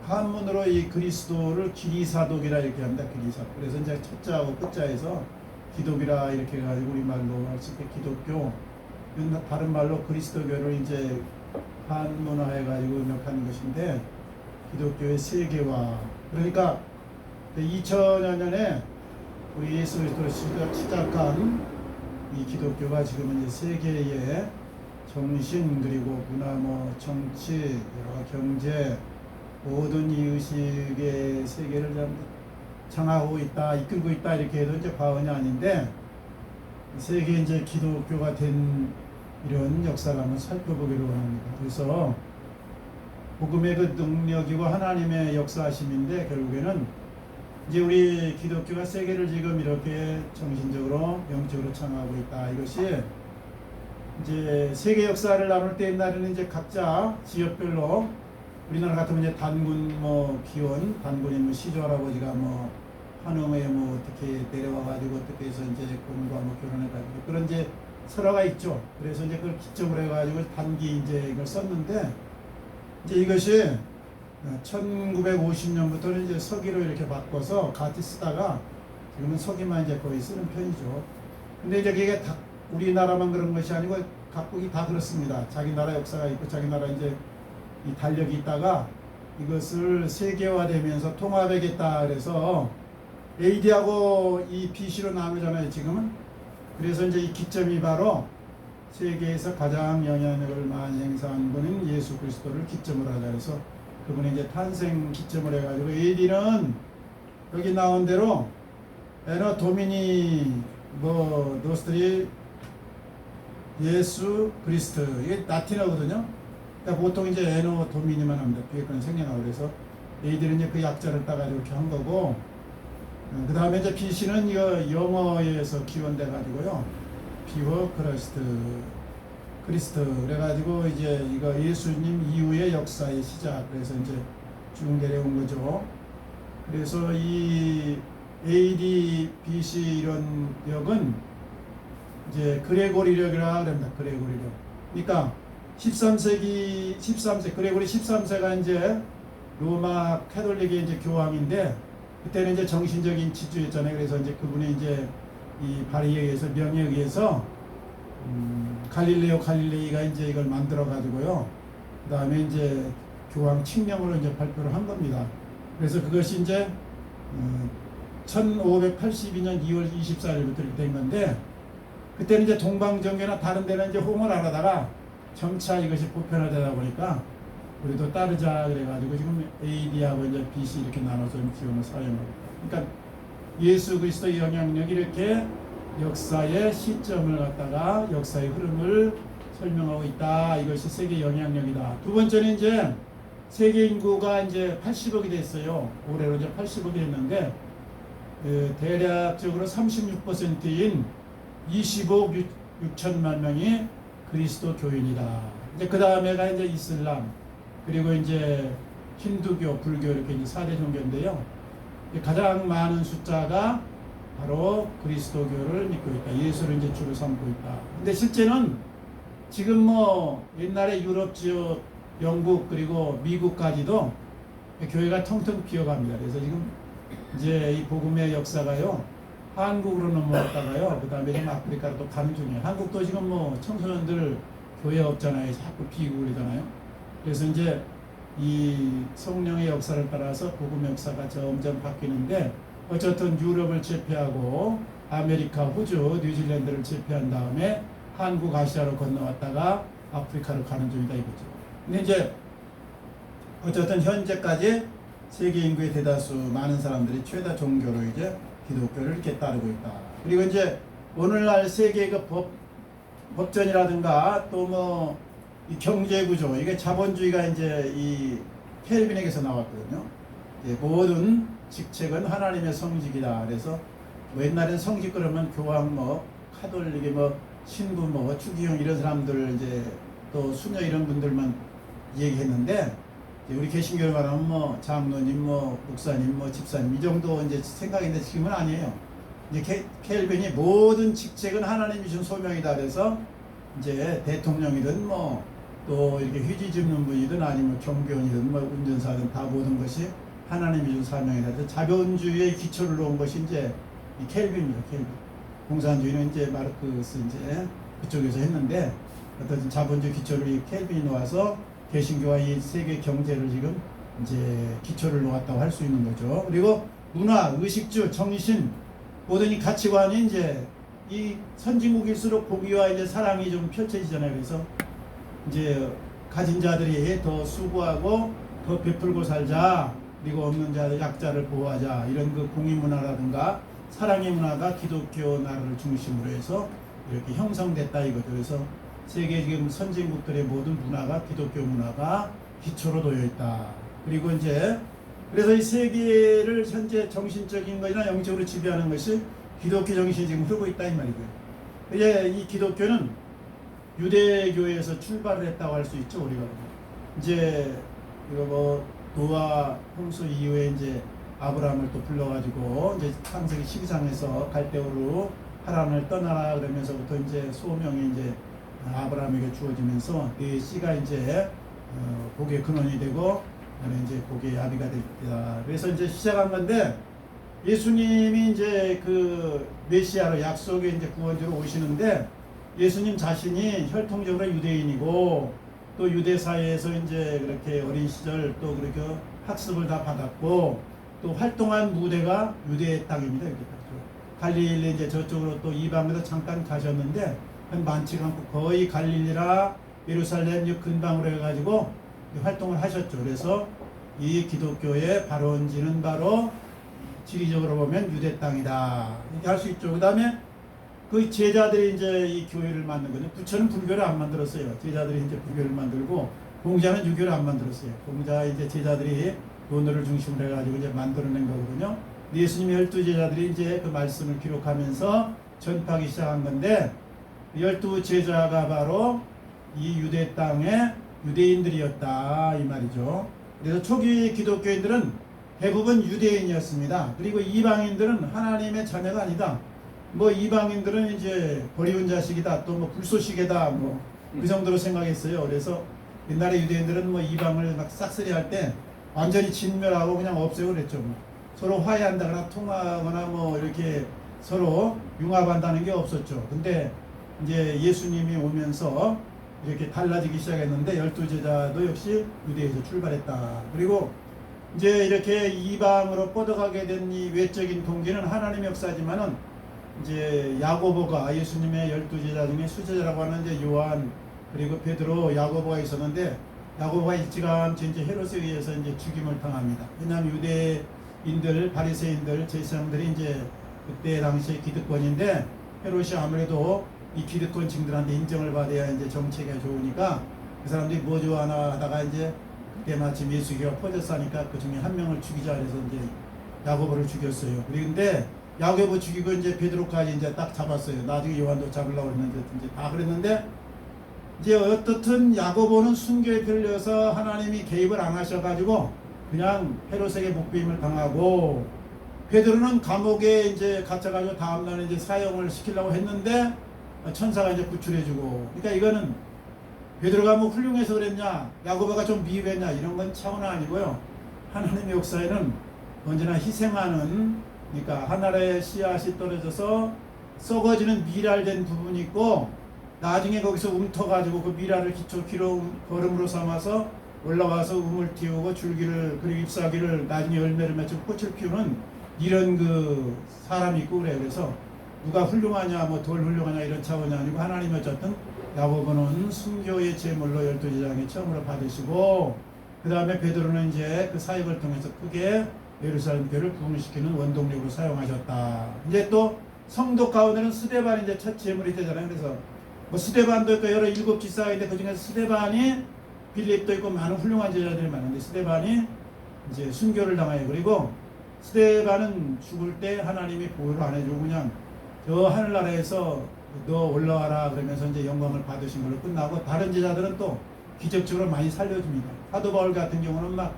한문으로 이 그리스도를 기리사독이라 이렇게 합니다. 기리사독. 그래서 이제 첫자하고 끝자에서 기독이라 이렇게 해가지고 우리말로 했을 때 기독교, 다른 말로 그리스도교를 이제 한문화해가지고 음역하는 것인데, 기독교의 세계화. 그러니까 2000여 년에 우리 예수 그리스도를 시작한 이 기독교가 지금은 이제 세계의 정신, 그리고 문화, 정치, 여러 경제, 모든 이 의식의 세계를 장악하고 있다, 이끌고 있다, 이렇게 해도 이제 과언이 아닌데, 세계 이제 기독교가 된 이런 역사를 한번 살펴보기로 합니다. 그래서 복음의 그 능력이고 하나님의 역사하심인데, 결국에는 이제 우리 기독교가 세계를 지금 이렇게 정신적으로, 영적으로 창하고 있다. 이것이 이제 세계 역사를 나눌 때 옛날에는 이제 각자 지역별로, 우리나라 같으면 이제 단군 기원, 단군이 시조 할아버지가 한흥에 어떻게 내려와가지고 어떻게 해서 이제 공부하고 결혼해가지고 그런 이제 설화가 있죠. 그래서 이제 그걸 기점으로 해가지고 단기 이제 이걸 썼는데, 이제 이것이 1950년부터는 이제 서기로 이렇게 바꿔서 같이 쓰다가 지금은 서기만 이제 거의 쓰는 편이죠. 근데 이제 그게 다 우리나라만 그런 것이 아니고 각국이 다 그렇습니다. 자기 나라 역사가 있고 자기 나라 이제 이 달력이 있다가 이것을 세계화되면서 통합하겠다 그래서 AD하고 이 BC로 나누잖아요, 지금은. 그래서 이제 이 기점이 바로 세계에서 가장 영향력을 많이 행사한 분은 예수 그리스도를 기점으로 하자 그래서 그분의 이제 탄생 기점을 해가지고 AD는 여기 나온 대로 에너 도미니 노스트리 예수 그리스도, 이게 라틴어거든요. 그러니까 보통 이제 에너 도미니만 합니다. 뒤에 거는 생략하고 그래서 AD는 이제 그 약자를 따가지고 이렇게 한 거고, 그 다음에 이제 BC는 이거 영어에서 기원돼 가지고요. 비워 크리스트 그래가지고 이제 이거 예수님 이후의 역사의 시작, 그래서 이제 쭉 내려온 거죠. 그래서 이 AD, BC 이런 역은 이제 그레고리력이라 합니다. 그레고리력. 그러니까 13세 그레고리 13세가 이제 로마 카톨릭의 이제 교황인데, 그때는 이제 정신적인 지주였잖아요. 그래서 이제 그분이 이제 이 발의에 의해서 명예에 의해서 갈릴레오 갈릴레이가 이제 이걸 만들어 가지고요. 그 다음에 이제 교황 칙령으로 이제 발표를 한 겁니다. 그래서 그것이 이제 1582년 2월 24일부터 이렇게 된 건데, 그때는 이제 동방정교나 다른 데는 이제 호응을 안 하다가 점차 이것이 보편화되다 보니까 우리도 따르자 그래가지고 지금 AD하고 이제 BC 이렇게 나눠서 기원을 사용하고 있다. 그러니까 예수 그리스도의 영향력이 이렇게 역사의 시점을 갖다가 역사의 흐름을 설명하고 있다. 이것이 세계 영향력이다. 두 번째는 이제 세계 인구가 이제 80억이 됐어요. 올해로 이제 80억이 됐는데, 대략적으로 36%인 25억 6천만 명이 그리스도 교인이다. 이제 그 다음에가 이제 이슬람, 그리고 이제 힌두교, 불교 이렇게 이제 4대 종교인데요. 가장 많은 숫자가 바로 그리스도교를 믿고 있다. 예수를 이제 주로 삼고 있다. 근데 실제는 지금 옛날에 유럽 지역, 영국 그리고 미국까지도 교회가 텅텅 비어갑니다. 그래서 지금 이제 이 복음의 역사가요, 한국으로 넘어갔다가요, 그 다음에 지금 아프리카로 또 가는 중이에요. 한국도 지금 청소년들 교회 없잖아요. 자꾸 비고 그러잖아요. 그래서 이제 이 성령의 역사를 따라서 복음 역사가 점점 바뀌는데, 어쨌든 유럽을 제패하고 아메리카, 호주, 뉴질랜드를 제패한 다음에 한국, 아시아로 건너왔다가 아프리카로 가는 중이다 이거죠. 근데 이제 어쨌든 현재까지 세계 인구의 대다수 많은 사람들이 최다 종교로 이제 기독교를 이렇게 따르고 있다. 그리고 이제 오늘날 세계의 그 법전이라든가 또 이 경제 구조, 이게 자본주의가 이제 이 켈빈에게서 나왔거든요. 모든 직책은 하나님의 성직이다. 그래서 옛날엔 성직 그러면 교황, 카톨릭의 신부, 추기경 이런 사람들 이제 또 수녀 이런 분들만 얘기했는데, 우리 개신교를 말하면 장로님, 목사님, 집사님 이 정도 이제 생각인데 지금은 아니에요. 이제 켈빈이 모든 직책은 하나님이 준 소명이다. 그래서 이제 대통령이든 또 이렇게 휴지 줍는 분이든 아니면 경비원이든 뭐 운전사든 다 모든 것이 하나님이 준 사명이다. 자본주의의 기초를 놓은 것이 이제 이 켈빈입니다. 켈빈. 공산주의는 이제 마르크스 이제 그쪽에서 했는데 어떤 자본주의 기초를 이 켈빈이 놓아서 개신교와 이 세계 경제를 지금 이제 기초를 놓았다고 할 수 있는 거죠. 그리고 문화, 의식주, 정신 모든 이 가치관이 이제 이 선진국일수록 공의와 이제 사랑이 좀 펼쳐지잖아요. 그래서 이제 가진 자들이 더 수고하고 더 베풀고 살자. 그리고 없는 자들, 약자를 보호하자. 이런 그 공의 문화라든가 사랑의 문화가 기독교 나라를 중심으로 해서 이렇게 형성됐다 이거죠. 그래서 세계 지금 선진국들의 모든 문화가 기독교 문화가 기초로 놓여 있다. 그리고 이제 그래서 이 세계를 현재 정신적인 것이나 영적으로 지배하는 것이 기독교 정신이 지금 흐르고 있다 이 말이고요. 이제 이 기독교는 유대교에서 출발을 했다고 할 수 있죠. 우리가 이제 이거 뭐 노아 홍수 이후에 이제 아브라함을 또 불러가지고 이제 창세기 12장에서 갈대오로 하란을 떠나라 그러면서부터 이제 소명이 이제 아브라함에게 주어지면서 그 씨가 이제 복의 근원이 되고 이제 복의 아비가 됐다. 그래서 이제 시작한 건데 예수님이 이제 그 메시아로 약속의 이제 구원주로 오시는데 예수님 자신이 혈통적으로 유대인이고 또 유대 사회에서 이제 그렇게 어린 시절 또 그렇게 학습을 다 받았고 또 활동한 무대가 유대의 땅입니다. 이렇게 갈릴리 이제 저쪽으로 또 이방으로 잠깐 가셨는데 많지가 않고 거의 갈릴리라 예루살렘 근방으로 해가지고 활동을 하셨죠. 그래서 이 기독교의 발원지는 바로 지리적으로 보면 유대 땅이다 이렇게 할 수 있죠. 그 다음에 그 제자들이 이제 이 교회를 만든 거죠. 부처는 불교를 안 만들었어요. 제자들이 이제 불교를 만들고 공자는 유교를 안 만들었어요. 공자 이제 제자들이 논어를 중심으로 해가지고 이제 만들어낸 거거든요. 예수님의 12제자들이 이제 그 말씀을 기록하면서 전파하기 시작한 건데 12제자가 바로 이 유대 땅의 유대인들이었다 이 말이죠. 그래서 초기 기독교인들은 대부분 유대인이었습니다. 그리고 이방인들은 하나님의 자녀가 아니다. 뭐 이방인들은 이제 버리운 자식이다, 또 뭐 불쏘시개다, 뭐 그 정도로 생각했어요. 그래서 옛날에 유대인들은 뭐 이방을 막 싹쓸이할 때 완전히 진멸하고 그냥 없애고 그랬죠. 뭐. 서로 화해한다거나 통하거나 뭐 이렇게 서로 융합한다는 게 없었죠. 근데 이제 예수님이 오면서 이렇게 달라지기 시작했는데 12제자도 역시 유대에서 출발했다. 그리고 이제 이렇게 이방으로 뻗어가게 된 이 외적인 동기는 하나님의 역사지만은 이제 야고보가 예수님의 12제자 중에 수제자라고 하는 이제 요한 그리고 베드로 야고보가 있었는데 야고보가 일찌감치 이제 헤롯에 의해서 이제 죽임을 당합니다. 왜냐하면 유대인들 바리새인들 제사장들이 이제 그때 당시에 기득권인데 헤롯이 아무래도 이 기득권층들한테 인정을 받아야 이제 정책이 좋으니까 그 사람들이 뭐 좋아하나 하다가 이제 그때 마침 예수교가 퍼졌으니까 그 중에 한 명을 죽이자 해서 이제 야고보를 죽였어요. 그런데 야고보 죽이고 이제 베드로까지 이제 딱 잡았어요. 나중에 요한도 잡으려고 했는데 이제 다 그랬는데 이제 어떻든 야고보는 순교에 필려서 하나님이 개입을 안 하셔가지고 그냥 헤롯에게 목배임을 당하고 베드로는 감옥에 이제 갇혀가지고 다음날 이제 사형을 시키려고 했는데 천사가 이제 구출해주고 그러니까 이거는 베드로가 뭐 훌륭해서 그랬냐 야고보가 좀 미흡했냐 이런 건 차원 아니고요. 하나님의 역사에는 언제나 희생하는 그러니까 하늘의 씨앗이 떨어져서 썩어지는 미랄된 부분이 있고 나중에 거기서 움터가지고 그 미랄을 기로 걸음으로 삼아서 올라와서 우물 틔우고 줄기를 그리고 잎사귀를 나중에 열매를 맺고 꽃을 피우는 이런 그 사람이 있고 그래요. 그래서 누가 훌륭하냐 뭐 덜 훌륭하냐 이런 차원이 아니고 하나님이 어쨌든 야고보는 순교의 제물로 12제자에게 처음으로 받으시고 그 다음에 베드로는 이제 그 사역을 통해서 크게 예루살렘 교회를 부흥시키는 원동력으로 사용하셨다. 이제 또 성도 가운데는 스데반이 이제 첫 제물이 되잖아요. 그래서 뭐 스데반도 있고 여러 일곱 지사인데 그 중에 스데반이 빌립도 있고 많은 훌륭한 제자들이 많은데 스데반이 이제 순교를 당해요. 그리고 스데반은 죽을 때 하나님이 보호를 안 해주고 그냥 저 하늘나라에서 너 올라와라 그러면서 이제 영광을 받으신 걸로 끝나고 다른 제자들은 또 기적적으로 많이 살려줍니다. 사도 바울 같은 경우는 막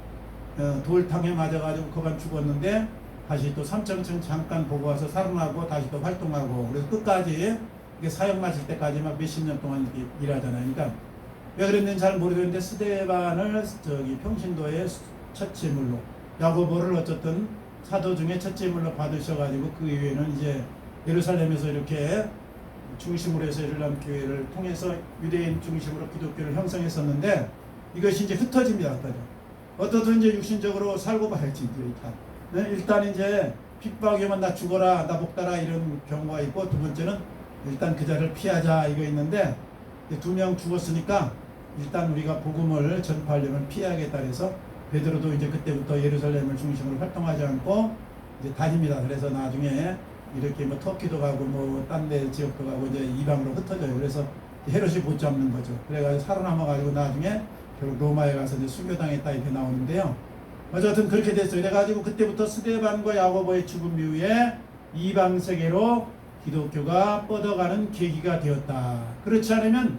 돌탕에 맞아가지고 그만 죽었는데 다시 또 삼천층 잠깐 보고 와서 살아나고 다시 또 활동하고 그래서 끝까지 이게 사형 마칠 때까지 막 몇십 년 동안 이렇게 일하잖아요. 그러니까 왜 그랬는지 잘 모르겠는데 스데반을 저기 평신도의 첫 제물로 야고보를 어쨌든 사도 중에 첫 제물로 받으셔가지고 그 이후에는 이제 예루살렘에서 이렇게 중심으로 해서 예루살렘 교회를 통해서 유대인 중심으로 기독교를 형성했었는데 이것이 이제 흩어집니다. 어떻든 이제 육신적으로 살고 봐야지 이제 일단. 네? 일단 이제 핍박이면 나 죽어라, 나 복달아 이런 경우가 있고 두 번째는 일단 그 자리를 피하자 이거 있는데 2명 죽었으니까 일단 우리가 복음을 전파하려면 피하겠다 해서 베드로도 이제 그때부터 예루살렘을 중심으로 활동하지 않고 이제 다닙니다. 그래서 나중에 이렇게 뭐 터키도 가고 뭐 딴 데 지역도 가고 이제 이방으로 흩어져요. 그래서 헤롯이 못 잡는 거죠. 그래가지고 살아남아가지고 나중에 결국 로마에 가서 이제 순교당했다 이렇게 나오는데요. 어쨌든 그렇게 됐어요. 그래가지고 그때부터 스데반과 야고보의 죽음 이후에 이방 세계로 기독교가 뻗어가는 계기가 되었다. 그렇지 않으면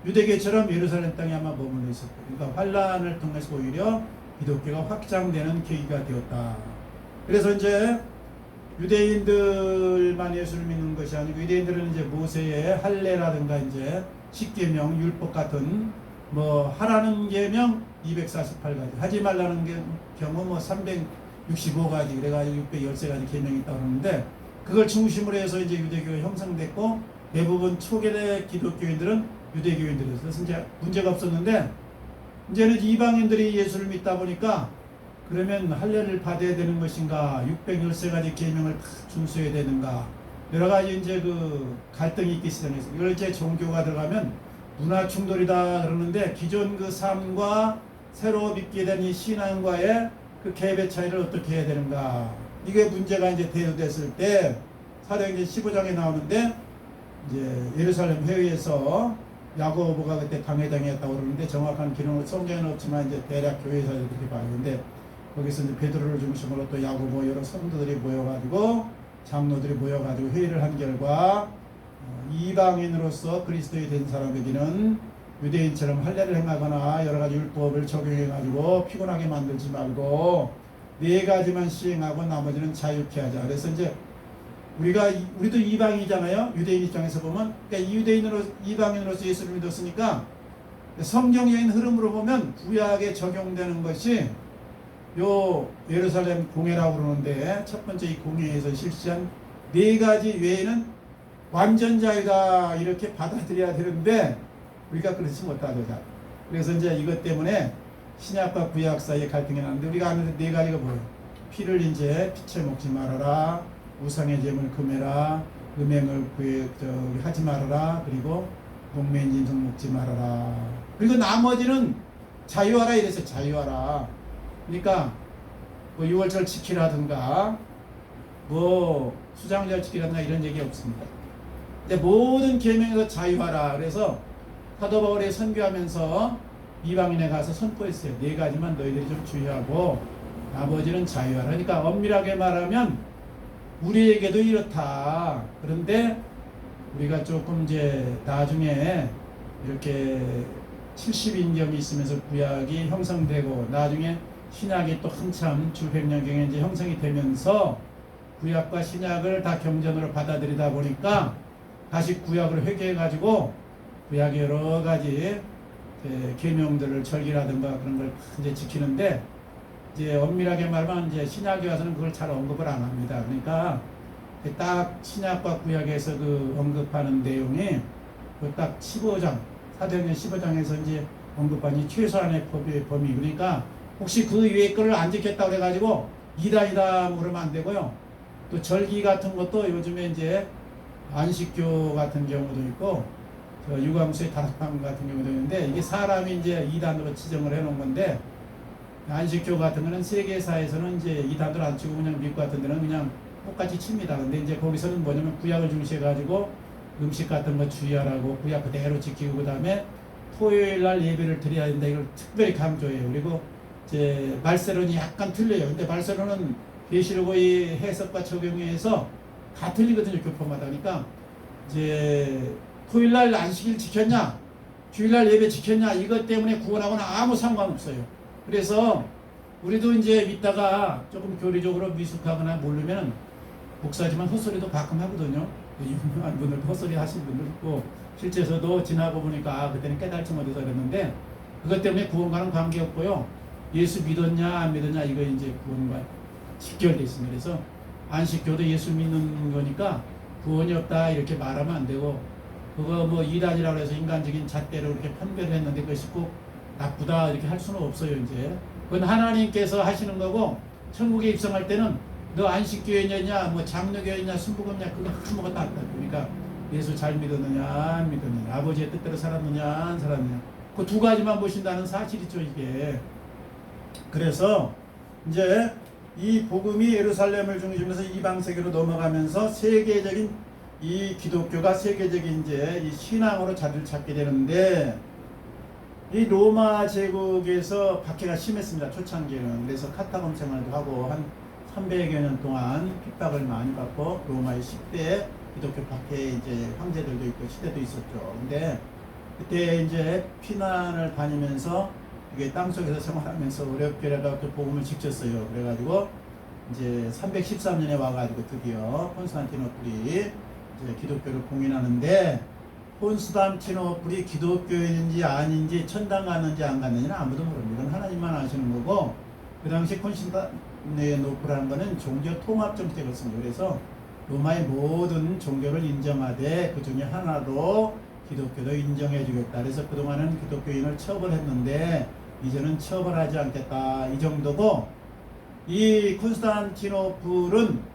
유대교처럼 예루살렘 땅에 아마 머물러 있었고, 그러니까 환란을 통해서 오히려 기독교가 확장되는 계기가 되었다. 그래서 이제 유대인들만 예수를 믿는 것이 아니고 유대인들은 이제 모세의 할례라든가 이제 십계명, 율법 같은 뭐 하라는 계명 248가지, 하지 말라는 경우 뭐 365가지, 그래가지고 613가지 계명이 있다고 하는데 그걸 중심으로 해서 이제 유대교가 형성됐고 대부분 초기의 기독교인들은 유대교인들이었어요. 그래서 이제 문제가 없었는데 이제는 이방인들이 예수를 믿다 보니까 그러면 할례를 받아야 되는 것인가, 613가지 계명을 다 준수해야 되는가, 여러 가지 이제 그 갈등이 있기 시작했어요. 이걸 이제 종교가 들어가면 문화 충돌이다 그러는데 기존 그 삶과 새로 믿게 된 이 신앙과의 그 갭의 차이를 어떻게 해야 되는가, 이게 문제가 이제 대두됐을 때 사도행전 15장에 나오는데 이제 예루살렘 회의에서 야고보가 그때 당회장이었다고 그러는데 정확한 기록은 성경에는 없지만 이제 대략 교회에서 그렇게 봐요. 근데 거기서 이제 베드로를 중심으로 또 야고보 여러 성도들이 모여가지고 장로들이 모여가지고 회의를 한 결과 이방인으로서 그리스도인이 된 사람에게는 유대인처럼 할례를 행하거나 여러 가지 율법을 적용해가지고 피곤하게 만들지 말고 4가지만 시행하고 나머지는 자유케 하자. 그래서 이제 우리도 이방이잖아요. 유대인 입장에서 보면, 그러니까 이방인으로서 예수를 믿었으니까 성경적인 흐름으로 보면 구약에 적용되는 것이 요 예루살렘 공회라고 그러는데 첫 번째 이 공회에서 실시한 4가지 외에는 완전 자유다 이렇게 받아들여야 되는데 우리가 그렇지 못하죠. 그래서 이제 이것 때문에 신약과 구약 사이에 갈등이 나는데 우리가 아는 4가지가 뭐예요? 피를 이제 피채 먹지 말아라, 우상의 제물 금해라, 음행을 하지 말아라, 그리고 동매인 짐승 먹지 말아라. 그리고 나머지는 자유하라 이랬어요. 자유하라. 그러니까 뭐 6월절 지키라든가 뭐 수장절 지키라든가 이런 얘기 없습니다. 근데 모든 계명에서 자유하라. 그래서 사도 바울이 선교하면서 이방인에 가서 선포했어요. 4가지만 너희들이 좀 주의하고 나머지는 자유하라. 그러니까 엄밀하게 말하면 우리에게도 이렇다. 그런데 우리가 조금 이제 나중에 이렇게 70인경이 있으면서 구약이 형성되고 나중에 신약이 또 한참 주 100년경에 이제 형성이 되면서 구약과 신약을 다 경전으로 받아들이다 보니까 다시 구약을 회개해가지고 구약의 여러 가지 계명들을 절기라든가 그런 걸 이제 지키는데 이제 엄밀하게 말하면 이제 신약에 와서는 그걸 잘 언급을 안 합니다. 그러니까 딱 신약과 구약에서 그 언급하는 내용이 그 딱 15장, 사도행전 15장에서 이제 언급하니 최소한의 범위. 그러니까 혹시 그 위에 거를 안 지켰다고 그래가지고 이단이다 그러면 안 되고요. 또 절기 같은 것도 요즘에 이제 안식교 같은 경우도 있고 유광수의 다락방 같은 경우도 있는데 이게 사람이 이제 이단으로 지정을 해놓은 건데 안식교 같은 거는 세계사에서는 이제 이단으로 안 치고 그냥 미국 같은 데는 그냥 똑같이 칩니다. 근데 이제 거기서는 뭐냐면 구약을 중시해가지고 음식 같은 거 주의하라고 구약 그대로 지키고 그 다음에 토요일 날 예배를 드려야 된다 이걸 특별히 강조해요. 그리고 이제 말세론이 약간 틀려요. 근데 말세론은 계시록의 해석과 적용에 의해서 다 틀리거든요. 교포마다. 그러니까 이제 토요일날 안식일 지켰냐 주일날 예배 지켰냐 이것 때문에 구원하고는 아무 상관없어요. 그래서 우리도 이제 믿다가 조금 교리적으로 미숙하거나 모르면 목사지만 헛소리도 가끔 하거든요. 유명한 분들 헛소리 하시는 분들 있고 실제서도 지나고 보니까 그때는 깨달지 못해서 그랬는데 그것 때문에 구원과는 관계없고요. 예수 믿었냐 안 믿었냐 이거 이제 구원과 직결돼 있습니다. 그래서 안식교도 예수 믿는 거니까 구원이 없다 이렇게 말하면 안 되고 그거 뭐 이단이라고 해서 인간적인 잣대로 이렇게 판별을 했는데 그것이 꼭 나쁘다 이렇게 할 수는 없어요. 이제 그건 하나님께서 하시는 거고 천국에 입성할 때는 너 안식교회냐 뭐 장로교회냐 순복음냐 그거 아무것도 안 돼. 그러니까 예수 잘 믿었느냐 안 믿었느냐 아버지의 뜻대로 살았느냐 안 살았느냐 그 두 가지만 보신다는 사실이죠 이게. 그래서 이제 이 복음이 예루살렘을 중심으로 해서 이방 세계로 넘어가면서 세계적인 이 기독교가 세계적인 이제 이 신앙으로 자리를 찾게 되는데 이 로마 제국에서 박해가 심했습니다. 초창기에는. 그래서 카타콤 생활도 하고 한 300여 년 동안 핍박을 많이 받고 로마의 10대 기독교 박해 이제 황제들도 있고 시대도 있었죠. 근데 그때 이제 피난을 다니면서 이게 땅속에서 생활하면서 어렵게라도 그 복음을 지켰어요. 그래가지고 이제 313년에 와가지고 드디어 콘스탄티노플이 이제 기독교를 봉인하는데 콘스탄티노플이 기독교인인지 아닌지 천당 갔는지 안 갔는지는 아무도 모릅니다. 이건 하나님만 아시는 거고 그 당시 콘스탄티노플이라는 거는 종교 통합 정책이었습니다. 그래서 로마의 모든 종교를 인정하되 그 중에 하나로 기독교도 인정해 주겠다. 그래서 그동안은 기독교인을 처벌했는데 이제는 처벌하지 않겠다. 이 정도고 이 콘스탄티노플은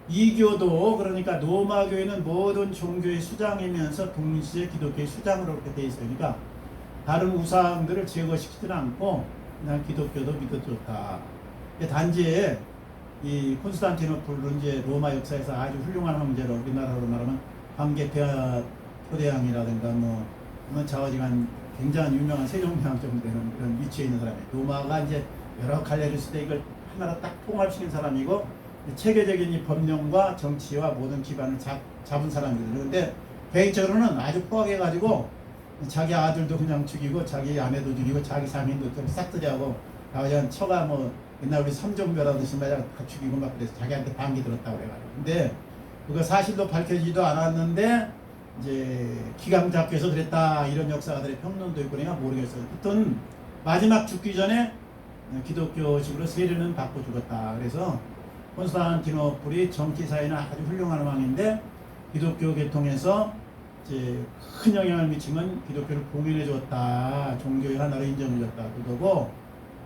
이교도 그러니까 로마 교회는 모든 종교의 수장이면서 동시에 기독교의 수장으로 그렇게 돼 있어요. 그러니까 다른 우상들을 제거시키지는 않고 그냥 기독교도 믿어도 좋다. 단지 이 콘스탄티노플은 이제 로마 역사에서 아주 훌륭한 황제로 우리나라로 말하면 황제 초대왕이라든가 뭐 좌우지간 굉장히 유명한 세종대왕 정도 되는 그런 위치에 있는 사람이에요. 로마가 이제 여러 갈래를 있을 때 이걸 하나로 딱 통합시킨 사람이고 체계적인 이 법령과 정치와 모든 기반을 잡은 사람이거든요. 그런데 개인적으로는 아주 포악해가지고 자기 아들도 그냥 죽이고 자기 아내도 죽이고 자기 자민도 좀 싹쓸이하고 그냥 처가 뭐 옛날 우리 삼종묘라듯이 다 죽이고 막 그래서 자기한테 반기 들었다고 그래가지고 근데 그거 사실도 밝혀지지도 않았는데 이제 기강 잡기 해서 그랬다 이런 역사가들의 평론도 있고 그러니까 모르겠어요. 하여튼 마지막 죽기 전에 기독교식으로 세례는 받고 죽었다. 그래서 콘스탄티노플이 정치사에는 아주 훌륭한 왕인데 기독교 계통에서 이제 큰 영향을 미치면 기독교를 봉인해 줬다. 종교의 하나로 인정해 줬다. 그거고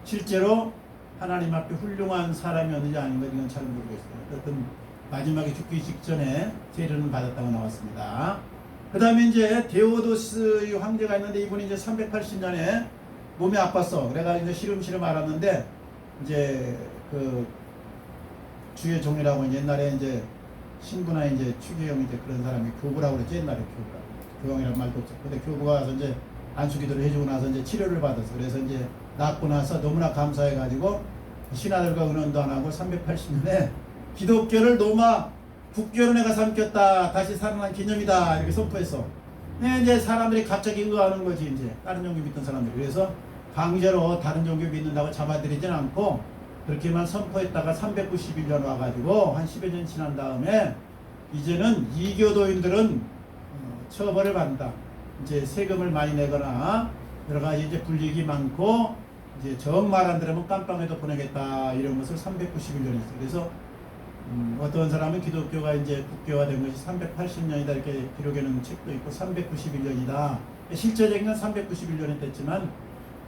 실제로 하나님 앞에 훌륭한 사람이었는지 아닌가 이건 잘 모르겠어요. 어쨌든 마지막에 죽기 직전에 세례는 받았다고 나왔습니다. 그 다음에 이제 데오도스 황제가 있는데 이분이 이제 380년에 몸이 아팠어. 그래가지고 이제 시름시름 앓았는데 이제 그 주의 종이라고 옛날에 이제 신부나 이제 추기경 이제 그런 사람이 교부라고 그랬지 옛날에 교부라고. 교황이란 말도 없어. 근데 교부가 와서 이제 안수기도를 해주고 나서 이제 치료를 받았어. 그래서 이제 낫고 나서 너무나 감사해가지고 신하들과 의논도 안 하고 380년에 기독교를 로마 국교를 내가 삼켰다. 다시 살아난 기념이다. 이렇게 선포했어. 근데 이제 사람들이 갑자기 의아하는 거지 이제 다른 종교 믿던 사람들이. 그래서 강제로 다른 종교 믿는다고 잡아들이진 않고 그렇게만 선포했다가 391년 와가지고 한 10여 년 지난 다음에 이제는 이교도인들은 처벌을 받는다. 이제 세금을 많이 내거나 여러 가지 이제 불이익이 많고 이제 정말 안 들으면 깜빵에도 보내겠다 이런 것을 391년에 했어요. 그래서 어떤 사람은 기독교가 이제 국교화된 것이 380년이다 이렇게 기록해놓은 책도 있고 391년이다. 실제적인 건 391년이 됐지만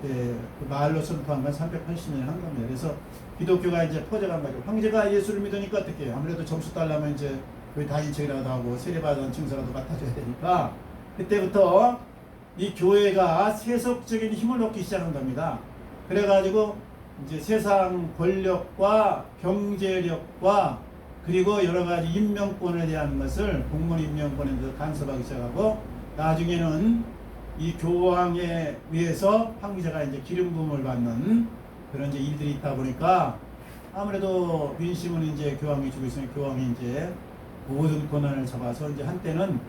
그 말로 선포한 건 380년에 한 겁니다. 그래서 기독교가 이제 퍼져간 거죠. 황제가 예수를 믿으니까 어떻게 해요? 아무래도 점수 달라면 이제 거의 다인척이라도 하고 세례받은 증서라도 맡아줘야 되니까 그때부터 이 교회가 세속적인 힘을 얻기 시작한 겁니다. 그래가지고 이제 세상 권력과 경제력과 그리고 여러 가지 임명권에 대한 것을 공무원 임명권에 대해서 간섭하기 시작하고 나중에는 이 교황에 의해서 황제가 이제 기름 부음을 받는 그런 이제 일들이 있다 보니까 아무래도 민심은 이제 교황이 주고 있으니 교황이 이제 모든 권한을 잡아서 이제 한때는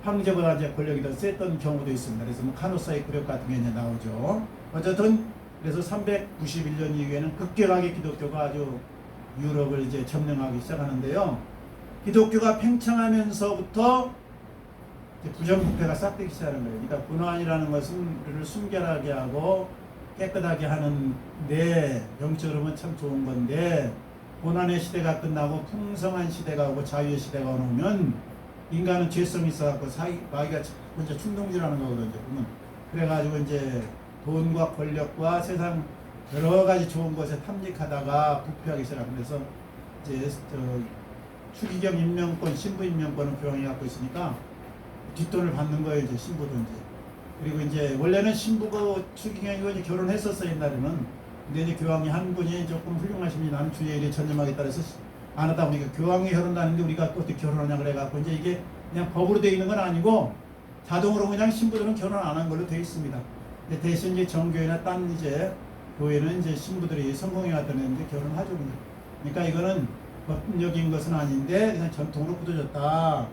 황제보다 이제 권력이 더 셌던 경우도 있습니다. 그래서 뭐 카노사의 굴욕 같은 게 이제 나오죠. 어쨌든 그래서 391년 이후에는 급격하게 기독교가 아주 유럽을 이제 점령하기 시작하는데요. 기독교가 팽창하면서부터 부정부패가 싹 되기 시작하는 거예요. 그러니까 분환이라는 것은 우리를 순결하게 하고 깨끗하게 하는 데 영적으로 보면 참 좋은 건데, 고난의 시대가 끝나고 풍성한 시대가 오고 자유의 시대가 오면 인간은 죄성이 있어갖고 마귀가 먼저 충동질하는 거거든요. 보면 그래가지고 이제 돈과 권력과 세상 여러 가지 좋은 것에 탐닉하다가 부패하기 시작합니다. 그래서 이제 추기경 임명권, 신부 임명권은 교황이 갖고 있으니까 뒷돈을 받는 거예요. 이제 신부도 이제. 그리고 이제 원래는 신부가 추기경이고 이제 결혼했었어요, 옛날에는. 근데 이제 교황이 한 분이 조금 훌륭하시니 나는 주의 일에 전념하겠다 그래서 안 하다 보니까 교황이 결혼하는데 우리가 어떻게 결혼하냐 그래갖고 이제 이게 그냥 법으로 되어 있는 건 아니고 자동으로 그냥 신부들은 결혼 안 한 걸로 되어 있습니다. 대신 이제 정교회나 딴 이제 교회는 이제 신부들이 성공해 왔다는데 결혼하죠. 그러니까 이거는 법적인 것은 아닌데 그냥 전통으로 굳어졌다.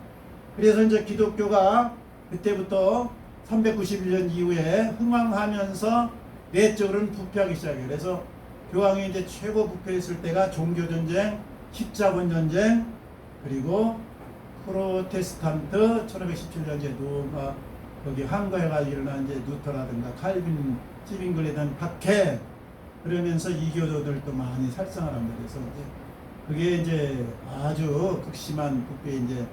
그래서 이제 기독교가 그때부터 391년 이후에 흥왕하면서 내적으로는 부패하기 시작해요. 그래서 교황이 이제 최고 부패했을 때가 종교전쟁, 십자군 전쟁, 그리고 프로테스탄트 1517년 노가 여기 한거해가지고 일어난 이제 루터라든가 칼빈, 시빙글레든 박해, 그러면서 이교도들도 많이 살상을 합니다. 그래서 이제 그게 이제 아주 극심한 부패 이제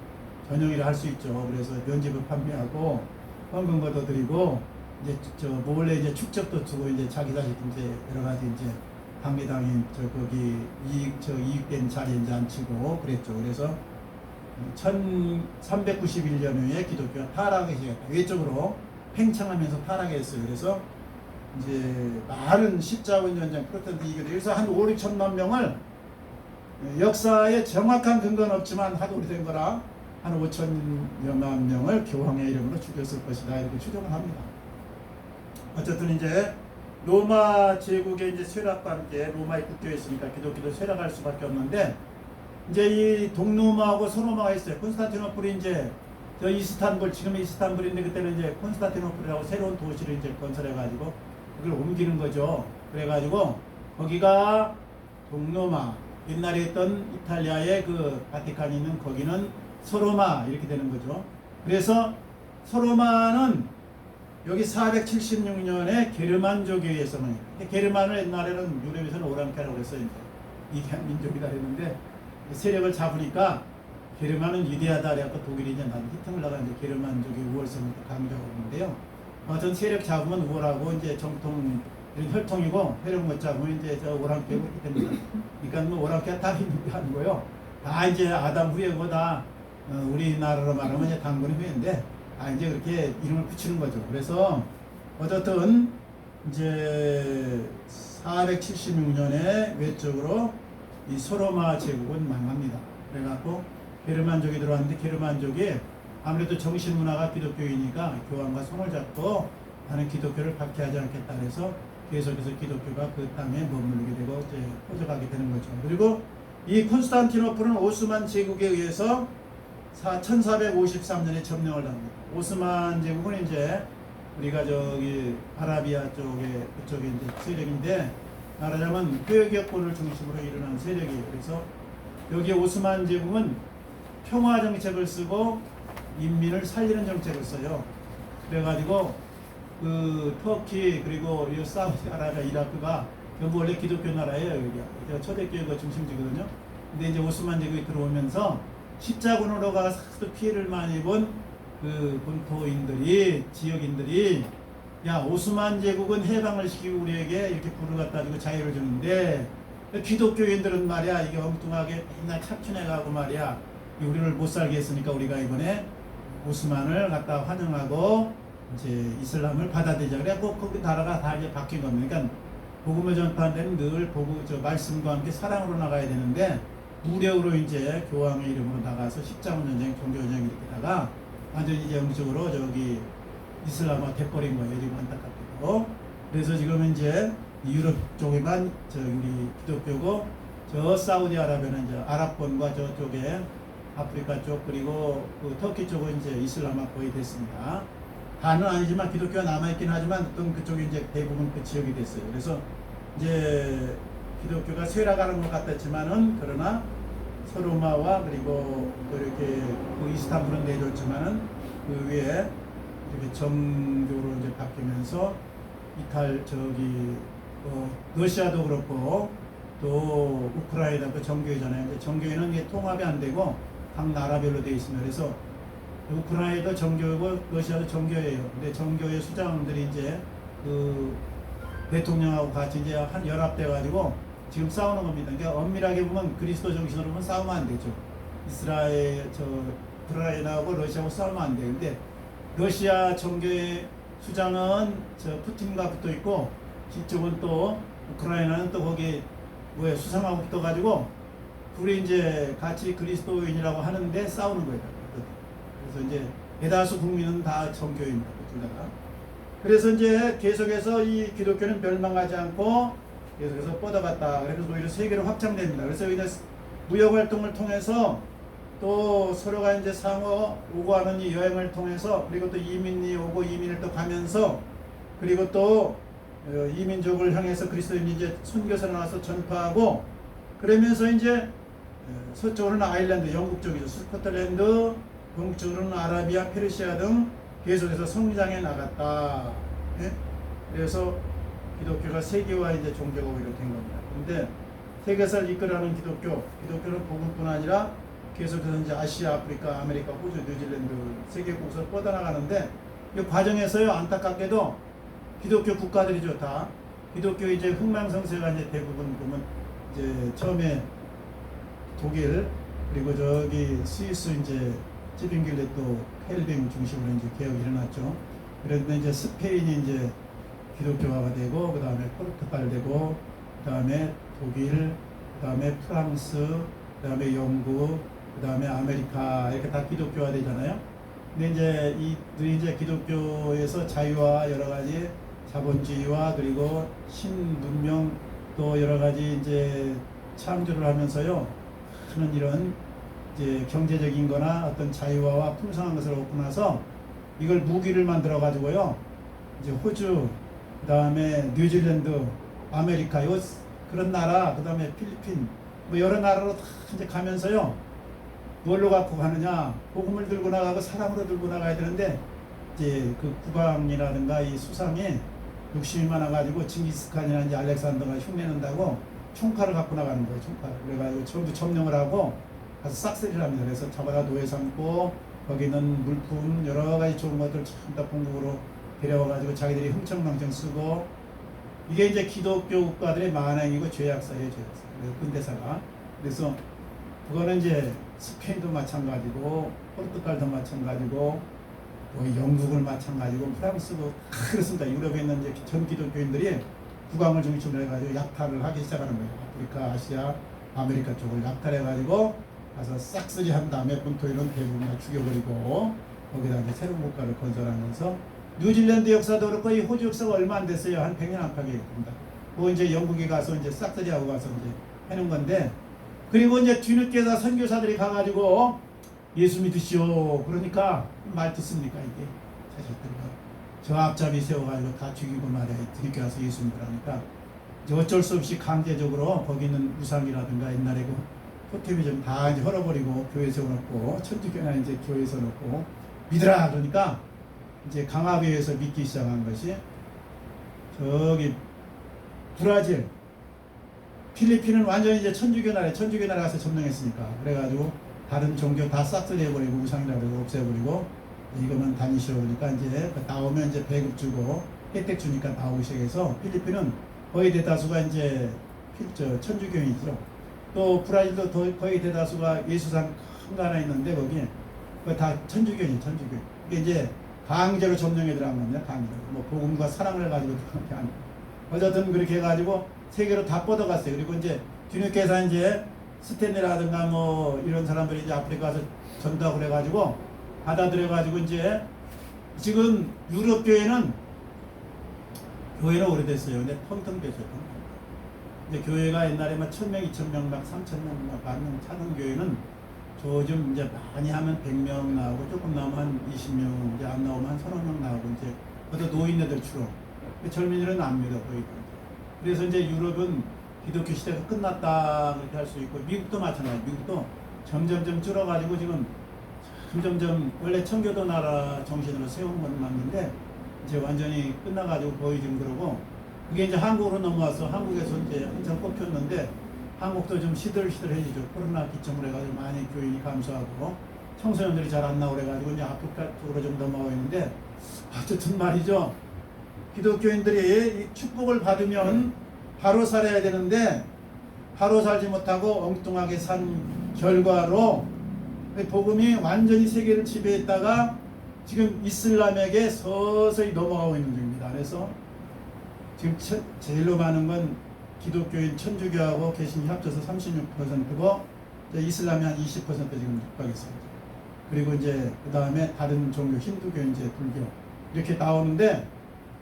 전형이라 할 수 있죠. 그래서 면죄부 판매하고 헌금 걷어들이고 이제 몰래 이제 축적도 두고 이제 자기 자식 이제 여러 가지 이제 당리당인 거기 이익된 자리에 이제 앉히고 그랬죠. 그래서 1391년 후에 기독교가 타락하기 시작했다. 외적으로 팽창하면서 타락했어요. 그래서 이제 많은 십자군 전쟁, 프로테스탄트 이교도 그래서 한 5, 6천만 명을 역사에 정확한 근거는 없지만 하도 오래된 거라 한 5천여만 명을 교황의 이름으로 죽였을 것이다 이렇게 추정을 합니다. 어쨌든 이제 로마 제국의 이제 쇠락과 함께 로마에 국교했으니까 기독교도 쇠락할 수밖에 없는데 이제 이 동로마하고 서로마가 있어요. 콘스탄티노플이 이제 저 이스탄불 지금의 이스탄불인데 그때는 이제 콘스탄티노플이라고 새로운 도시를 이제 건설해가지고 그걸 옮기는 거죠. 그래가지고 거기가 동로마 옛날에 있던 이탈리아의 그 바티칸이 있는 거기는 서로마 이렇게 되는 거죠. 그래서 서로마는 여기 476년에 게르만족에 의해서는 게르만을 옛날에는 유럽에서는 오랑캐라고 했어요. 이게 민족이다 했는데 세력을 잡으니까 게르만은 위대하다 그래갖고 독일이 이제 나도 히팅을 나가 이제 게르만족의 우월성을 강조하고 있는데요. 어떤 세력 잡으면 우월하고 이제 정통 혈통이고 세력 못 잡으면 이제 저 오랑캐고 이렇게 됩니다. 그러니까 뭐 오랑캐가 다 있는 게 아니고요. 다 이제 아담 후예고 다 우리나라로 말하면 이제 당군의 후예인데 이제 그렇게 이름을 붙이는 거죠. 그래서 어쨌든 이제 476년에 외적으로 이 소로마 제국은 망합니다. 그래갖고 게르만족이 들어왔는데 게르만족이 아무래도 정신 문화가 기독교이니까 교황과 손을 잡고 나는 기독교를 박해하지 않겠다 그래서 계속해서 기독교가 그 땅에 머무르게 되고 이제 퍼져가게 되는 거죠. 그리고 이 콘스탄티노플은 오스만 제국에 의해서 1453년에 점령을 합니다. 오스만 제국은 이제 우리가 저기 아라비아 쪽에 그쪽에 이제 세력인데 말하자면 교역권을 중심으로 일어난 세력이에요. 그래서 여기 오스만 제국은 평화 정책을 쓰고 인민을 살리는 정책을 써요. 그래가지고 그 터키 그리고 이 사우디아라비아 이라크가 전부 원래 기독교 나라예요. 여기가 초대교회가 중심지거든요. 근데 이제 오스만 제국이 들어오면서 십자군으로 가서 피해를 많이 본 그 본토인들이 지역인들이 야 오스만 제국은 해방을 시키고 우리에게 이렇게 불을 갖다 주고 자유를 주는데 기독교인들은 말이야 이게 엉뚱하게 맨날 착춘해가고 말이야 우리를 못 살게 했으니까 우리가 이번에 오스만을 갖다 환영하고 이제 이슬람을 받아들이자 그래갖고 그 나라가 다 이제 바뀐 겁니다. 그러니까 복음을 전파하는 데는 늘 말씀과 함께 사랑으로 나가야 되는데 무력으로 이제 교황의 이름으로 나가서 십자군 전쟁, 종교 전쟁 이렇게다가 완전히 이제 영적으로 저기 이슬람화 돼버린 거예요. 지금 안타깝게도. 그래서 지금 이제 유럽 쪽에만 저 우리 기독교고 저 사우디아라비아는 이제 아랍권과 저쪽에 아프리카 쪽 그리고 그 터키 쪽은 이제 이슬람화 거의 됐습니다. 다는 아니지만 기독교가 남아있긴 하지만 어떤 그쪽이 이제 대부분 그 지역이 됐어요. 그래서 이제 기독교가 쇠락하는 것 같았지만은 그러나 서로마와 그리고 또 이렇게 그 이스탄불은 내줬지만은 그 위에 이렇게 정교로 이제 바뀌면서 러시아도 그렇고 또 우크라이나도 정교회잖아요. 근데 정교회는 이게 통합이 안 되고 각 나라별로 되어 있습니다. 그래서 우크라이나도 정교회고 러시아도 정교회예요. 근데 정교회 수장들이 이제 그 대통령하고 같이 이제 한 연합돼 가지고 지금 싸우는 겁니다. 그러니까 엄밀하게 보면 그리스도 정신으로 보면 싸우면 안 되죠. 우크라이나하고 러시아하고 싸우면 안 돼요. 근데 러시아 정교회 수장은 푸틴과 붙어 있고 뒤쪽은 또 우크라이나는 또 거기 수상하고 붙어가지고 둘이 이제 같이 그리스도인이라고 하는데 싸우는 거예요. 그래서 이제 대다수 국민은 다 정교회입니다. 둘 다가. 그래서 이제 계속해서 이 기독교는 멸망하지 않고 계속해서 뻗어갔다. 그래서 오히려 세계로 확장됩니다. 그래서 이제 무역 활동을 통해서 또 서로가 이제 상호 오고하는 이 여행을 통해서 그리고 또 이민이 오고 이민을 또 가면서 그리고 또 이민족을 향해서 그리스도인이 이제 선교사를 나와서 전파하고 그러면서 이제 서쪽으로는 아일랜드 영국 쪽이죠. 스코틀랜드, 동쪽으로는 아라비아, 페르시아 등 계속해서 성장해 나갔다. 예? 그래서 기독교가 세계화 이제 종교가 오히려 된 겁니다. 근데 세계사를 이끌어가는 기독교는 복음뿐 아니라 계속해서 이제 아시아, 아프리카, 아메리카, 호주, 뉴질랜드 세계 곳으로 뻗어나가는데 이 과정에서요 안타깝게도 기독교 국가들이죠 다 기독교 이제 흥망성쇠가 이제 대부분 보면 이제 처음에 독일 그리고 저기 스위스 이제 찌빙길레또 헬빙 중심으로 이제 개혁이 일어났죠. 그런데 이제 스페인이 이제 기독교화가 되고 그 다음에 포르투갈 되고 그 다음에 독일 그 다음에 프랑스 그 다음에 영국 그 다음에 아메리카 이렇게 다 기독교화 되잖아요. 근데 이제 이제 기독교에서 자유와 여러 가지 자본주의와 그리고 신문명 또 여러 가지 이제 창조를 하면서요 하는 이런 이제 경제적인 거나 어떤 자유화와 풍성한 것을 얻고 나서 이걸 무기를 만들어 가지고요 이제 호주 그 다음에 뉴질랜드 아메리카 요 그런 나라 그 다음에 필리핀 뭐 여러 나라로 다 이제 가면서요 뭘로 갖고 가느냐 복음을 들고 나가고 사랑으로 들고 나가야 되는데 이제 그 국왕이라든가 이 수상이 욕심이 많아가지고 징기스칸이나 이제 알렉산더가 흉내낸다고 총칼을 갖고 나가는 거예요. 총칼. 그래가지고 전부 점령을 하고 가서 싹쓸이를 합니다. 그래서 잡아다 노예 삼고 거기는 물품 여러 가지 좋은 것들 전부 다 본국으로 데려와가지고 자기들이 흥청망청 쓰고 이게 이제 기독교 국가들의 만행이고 죄악사예요. 죄악사. 근대사가. 그래서 그거는 이제 스페인도 마찬가지고 포르투갈도 마찬가지고 뭐 영국을 마찬가지고 프랑스도 그렇습니다. 유럽에 있는 이제 전 기독교인들이 국왕을 중심으로 해가지고 약탈을 하기 시작하는 거예요. 아프리카, 아시아, 아메리카 쪽을 약탈해가지고 가서 싹쓸이 한 다음에 본토인은 대부분 다 죽여버리고 거기다 이제 새로운 국가를 건설하면서 뉴질랜드 역사도 그렇고 이 호주 역사가 얼마 안 됐어요. 한 100년 안팎이 됩니다. 그 이제 영국에 가서 이제 싹쓸이 하고 가서 이제 해놓은 건데 그리고 이제 뒤늦게다 선교사들이 가가지고 예수 믿으시오. 그러니까 말 듣습니까 이게 자식들과 저 앞잡이 세워가지고 다 죽이고 말이야. 뒤늦게 와서 예수 믿으라니까 이제 어쩔 수 없이 강제적으로 거기 있는 우상이라든가 옛날에 그 토테미즘 다 이제 헐어버리고 교회 세워놓고 천주교나 이제 교회 세워놓고 믿으라 그러니까 이제 강압에 의해서 믿기 시작한 것이 저기 브라질 필리핀은 완전히 이제 천주교 나라에 가서 점령했으니까 그래가지고 다른 종교 다 싹쓸이 해버리고 우상이라고 없애버리고 이거는 다니시오 그러니까 이제 나오면 이제 배급 주고 혜택 주니까 나오기 시작해서 필리핀은 거의 대다수가 이제 천주교인이죠. 또 브라질도 거의 대다수가 예수상 큰 거 하나 있는데 거기 다 천주교인 천주교. 이게 이제 강제로 점령해 들어간 겁니다. 강제로 뭐 복음과 사랑을 가지고 그렇게 하는. 어쨌든 그렇게 해가지고 세계로 다 뻗어갔어요. 그리고 이제 뒤늦게서 이제 스탠리라든가 뭐 이런 사람들이 이제 아프리카 가서 전도하고 그래가지고 받아들여가지고 이제 지금 유럽 교회는 오래됐어요. 근데 텅텅 비었어요. 이제 교회가 옛날에 막 1000명, 2000명, 막 3000명, 막 만명 차는 교회는 요즘 이제 많이 하면 100명 나오고 조금 나오면 한 20명, 이제 안 나오면 한 30명 나오고 이제 그것도 노인네들 주로. 젊은이들은 안 믿어 거의. 그래서 이제 유럽은 기독교 시대가 끝났다 그렇게 할 수 있고 미국도 마찬가지. 미국도 점점점 줄어가지고 지금 점점점 원래 청교도 나라 정신으로 세운 건 맞는데 이제 완전히 끝나가지고 거의 지금 그러고 그게 이제 한국으로 넘어와서 한국에서 이제 한참 꼽혔는데 한국도 좀 시들시들해지죠. 코로나 기점으로 해가지고 많이 교인이 감소하고 청소년들이 잘 안 나오래 가지고 이제 아프리카 쪽으로 좀 넘어가고 있는데 어쨌든 말이죠. 기독교인들이 이 축복을 받으면 바로 살아야 되는데 바로 살지 못하고 엉뚱하게 산 결과로 복음이 완전히 세계를 지배했다가 지금 이슬람에게 서서히 넘어가고 있는 중입니다. 그래서 지금 제일로 많은 건 기독교인 천주교하고 개신이 합쳐서 36%고 이슬람이 한 20% 지금 육박했습니다. 그리고 이제 그 다음에 다른 종교 힌두교, 이제 불교 이렇게 나오는데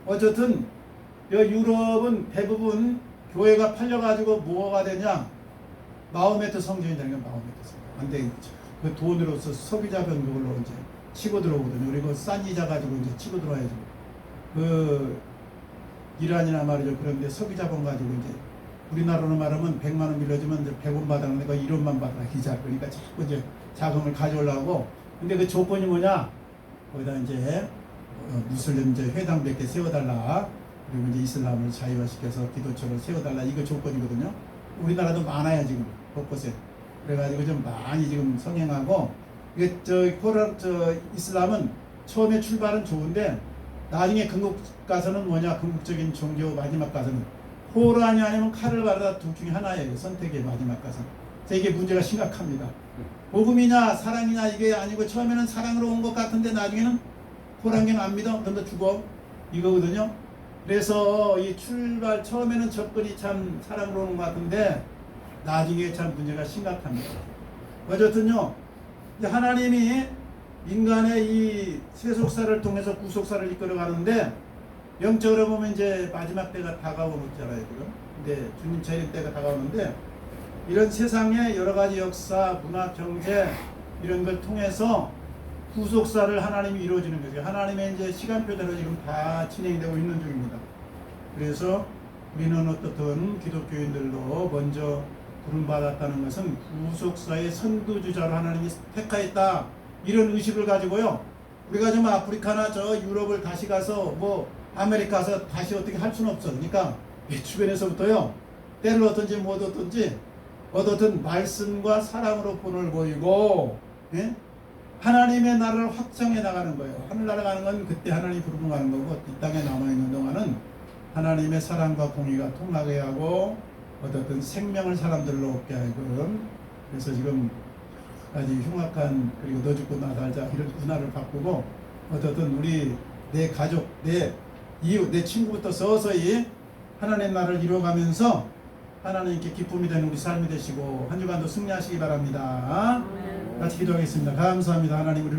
어쨌든 유럽은 대부분 교회가 팔려가지고 뭐가 되냐? 마호메트 성전이 되는 건 마호메트 성전. 안 되겠죠. 그 돈으로서 소비자금 그걸로 이제 치고 들어오거든요. 그리고 싼 이자 가지고 이제 치고 들어와야죠. 그 이란이나 말이죠. 그런데 소비자금 가지고 이제 우리나라로 말하면 100만 원 빌려주면 이제 100원 받았는데 그 1원만 받아 이자. 그러니까 자꾸 이제 자금을 가져오려고. 근데 그 조건이 뭐냐? 거기다 이제 무슬림 이제 회당 100개 세워달라. 그리고 이제 이슬람을 자유화시켜서 기도처를 세워달라. 이거 조건이거든요. 우리나라도 많아요 지금 곳곳에. 그래가지고 좀 많이 지금 성행하고 이게 이슬람은 처음에 출발은 좋은데 나중에 궁극 가서는 뭐냐? 궁극적인 종교 마지막 가서는 코란이 아니면 칼을 바르다 둘 중에 하나예요. 선택의 마지막 가서는. 이게 문제가 심각합니다. 복음이냐 사랑이냐 이게 아니고 처음에는 사랑으로 온 것 같은데 나중에는 코란경 안 믿어? 그럼 너 죽어. 이거거든요. 그래서 이 출발 처음에는 접근이 참 사랑으로 오는 것 같은데 나중에 참 문제가 심각합니다. 어쨌든요, 이제 하나님이 인간의 이 세속사를 통해서 구속사를 이끌어 가는데 영적으로 보면 이제 마지막 때가 다가오잖아요, 지금. 근데 주님 재림 때가 다가오는데 이런 세상의 여러 가지 역사, 문화, 경제 이런 걸 통해서 구속사를 하나님이 이루어지는 거죠. 하나님의 이제 시간표대로 지금 다 진행되고 있는 중입니다. 그래서 우리는 어떻든 기독교인들로 먼저 부름받았다는 것은 구속사의 선두주자로 하나님이 택하였다. 이런 의식을 가지고요. 우리가 좀 아프리카나 저 유럽을 다시 가서 뭐 아메리카 가서 다시 어떻게 할 수는 없어. 그러니까 이 주변에서부터요. 때를 얻든지 못 얻든지 어떻든 말씀과 사랑으로 본을 보이고 예? 하나님의 나라를 확장해 나가는 거예요. 하늘나라 가는 건 그때 하나님 부르고 가는 거고 이 땅에 남아있는 동안은 하나님의 사랑과 공의가 통하게 하고 어떻든 생명을 사람들로 얻게 하고 그래서 지금 아주 흉악한 그리고 너 죽고 나 살자 이런 문화를 바꾸고 어떻든 우리 내 가족, 내 이웃, 내 친구부터 서서히 하나님의 나라를 이루어가면서 하나님께 기쁨이 되는 우리 삶이 되시고 한 주간도 승리하시기 바랍니다. 같이 기도하겠습니다. 감사합니다. 하나님 우리를